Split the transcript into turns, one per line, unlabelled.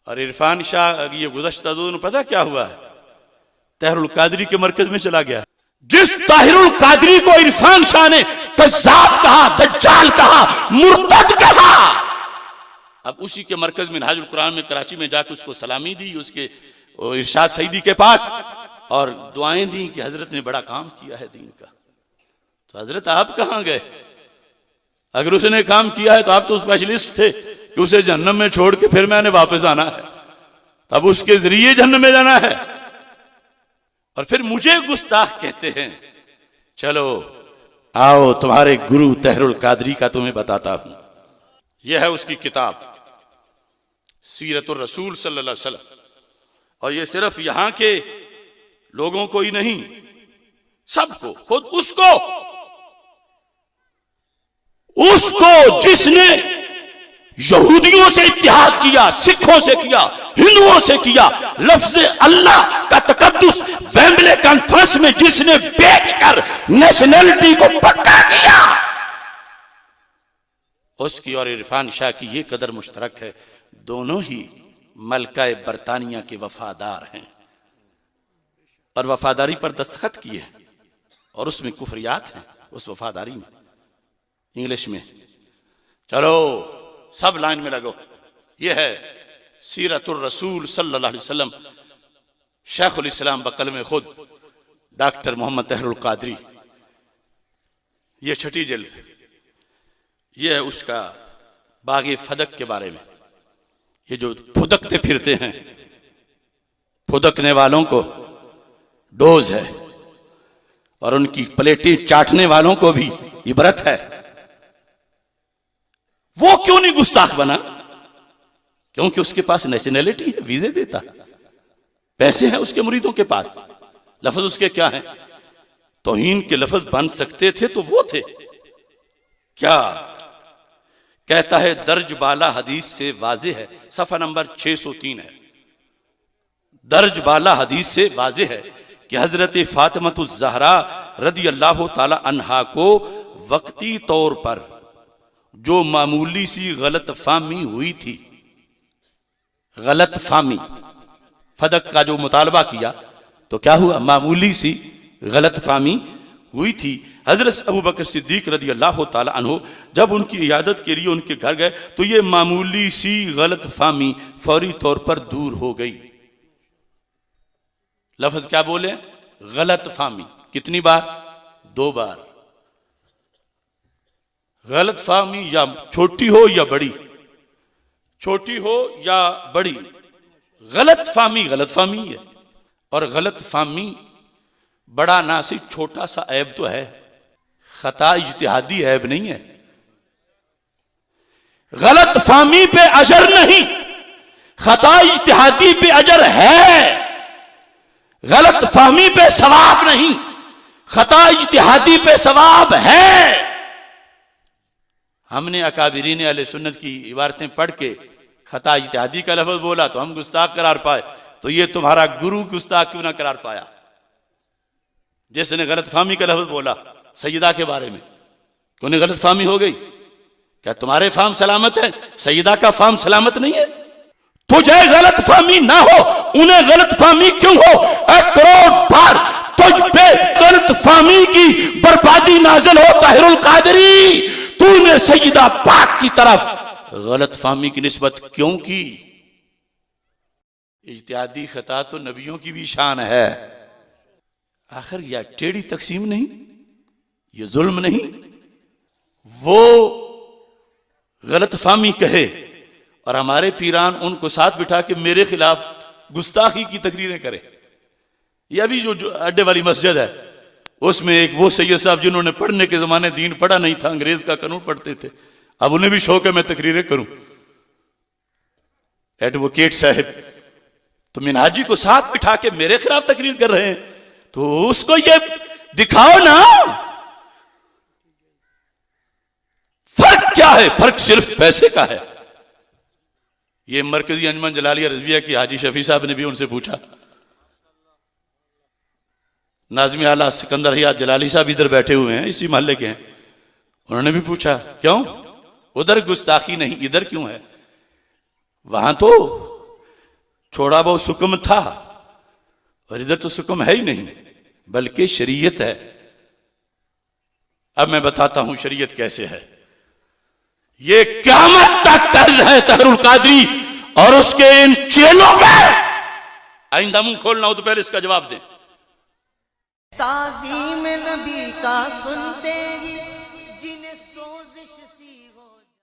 और इरफान शाह ये गुज़श्ता 2 दिन पता क्या हुआ, ताहिरुल कादरी के मरकज में चला गया। जिस ताहिरुल कादरी को इरफान शाह ने कज़्ज़ाब कहा, दज्जाल कहा, मुर्तद कहा, अब उसी के मरकज में मिनहाजुल कुरान में कराची में जाकर उसको सलामी दी, उसके इरशाद सईदी के पास, और दुआएं दी कि हजरत ने बड़ा काम किया है दीन का। तो हजरत आप कहां गए? अगर उसने काम किया है तो आप तो स्पेशलिस्ट थे कि उसे जहन्नम में छोड़ के फिर मैंने वापस आना है, तब उसके जरिए जहन्नम में जाना है। और फिर मुझे गुस्ताख कहते हैं। चलो आओ तुम्हारे गुरु ताहिरुल कादरी का तुम्हें बताता हूं। यह है उसकी किताब सीरतुर रसूल सल्लल्लाहु अलैहि वसल्लम, और ये सिर्फ यहां के लोगों को ही नहीं, सबको, खुद उसको जिसने यहूदियों से इत्तेहाद किया, सिखों से किया, हिंदुओं से किया, लफ्ज अल्लाह का तकद्दुस वेम्बले कॉन्फ्रेंस में जिसने बेचकर नेशनलिटी को पक्का किया, उसकी और इरफान शाह की ये कदर मुश्तरक है, दोनों ही मलका बरतानिया के वफादार हैं और वफादारी पर दस्तखत किए हैं, और उसमें कुफरियात हैं उस वफादारी में। इंग्लिश में चलो सब लाइन में लगो। यह है सीरतुर रसूल सल्लल्लाहु अलैहि वसल्लम, शेखुल इस्लाम बकलम खुद डॉक्टर मोहम्मद ताहिरुल कादरी। यह 6ठी जिल्द। यह है उसका बागे फदक के बारे में। ये जो फुदकते फिरते हैं, फुदकने वालों को डोज है, और उनकी प्लेटें चाटने वालों को भी इबरत है। वो क्यों नहीं गुस्ताख बना? क्योंकि उसके पास नेशनैलिटी है, वीजे देता, पैसे हैं उसके मुरीदों के पास। लफ्ज उसके क्या हैं? तौहीन के लफ्ज बन सकते थे तो वो थे क्या? कहता है दर्ज बाला हदीस से वाजे है, सफा नंबर 603 है। दर्ज बाला हदीस से वाजे है कि हजरत फातिमतुज़ ज़हरा रदी अल्लाह ताला अन्हा को वक्ती तौर पर जो मामूली सी गलत फाहमी हुई थी, गलत फाहमी, फदक का जो मुतालबा किया तो क्या हुआ? मामूली सी गलत फाहमी हुई थी। हजरत अबू बकर सिद्दीक रदी अल्लाह ताला अन्हो जब उनकी इयादत के लिए उनके घर गए तो ये मामूली सी गलत फाहमी फौरी तौर पर दूर हो गई। लफ्ज क्या बोले? गलत फाहमी। कितनी बार? 2 बार। गलत फाहमी या छोटी हो या बड़ी, छोटी हो या बड़ी, गलत फाहमी है। और गलत फाहमी बड़ा ना सिर्फ छोटा सा ऐब तो है, खता इज्तिहादी ऐब नहीं है। गलत फाहमी पे अजर नहीं, खता इज्तिहादी पे अजर है। गलत फाहमी पे सवाब नहीं, खता इज्तिहादी पे सवाब है। हमने अकाबिरीन अहले सुन्नत की इबारतें पढ़ के खता इज्तिहादी का लफ्ज बोला तो हम गुस्ताख करार पाए, तो ये तुम्हारा गुरु गुस्ताख क्यों ना करार पाया? जिसने गलत फाहमी का लफ्ज बोला सैयदा के बारे में, क्यों नहीं गलत फाहमी हो गई? क्या तुम्हारे फाहम सलामत है, सैयदा का फाहम सलामत नहीं है? तुझे गलत फाहमी ना हो, उन्हें गलत फाहमी क्यों हो? 1 करोड़ बार तुझ पे गलत फाहमी की बर्बादी नाज़िल हो ताहिरुल कादरी, तूने सैयदा पाक की तरफ गलत फाहमी की निस्बत क्यों की? इज्तिहादी खता तो नबियों की भी शान है। आखिर यह टेढ़ी तकसीम नहीं, ये जुल्म नहीं। वो गलत फाहमी कहे और हमारे पीरान उनको साथ बिठा के मेरे खिलाफ गुस्ताखी की तकरीरें करे। यह अभी जो अड्डे वाली मस्जिद है उसमें एक वो सैयद साहब जिन्होंने पढ़ने के जमाने दीन पढ़ा नहीं था, अंग्रेज का कानून पढ़ते थे, अब उन्हें भी शौक है मैं तकरीरें करूं। एडवोकेट साहब तो मिनहाजी को साथ बिठा के मेरे खिलाफ तकरीर कर रहे हैं, तो उसको ये दिखाओ ना फर्क क्या है। फर्क सिर्फ पैसे का है। ये मरकजी अंजुमन जलालिया रज़विया की हाजी शफी साहब ने भी उनसे पूछा। नाज़िम आला सिकंदर हयात जलाली साहब इधर बैठे हुए हैं, इसी मोहल्ले के हैं, उन्होंने भी पूछा क्यों उधर गुस्ताखी नहीं, इधर क्यों है? वहां तो छोड़ा वो सुकम था, और इधर तो सुकम है ही नहीं, बल्कि शरीयत है। अब मैं बताता हूं शरीयत कैसे है। ये क़यामत तक तर्ज है तहरुल कादरी और उसके इन चेलों पे। आइंदा मुंह खोलना हो तो पहले इसका जवाब दें।
ताज़ीम नबी का सुनते ही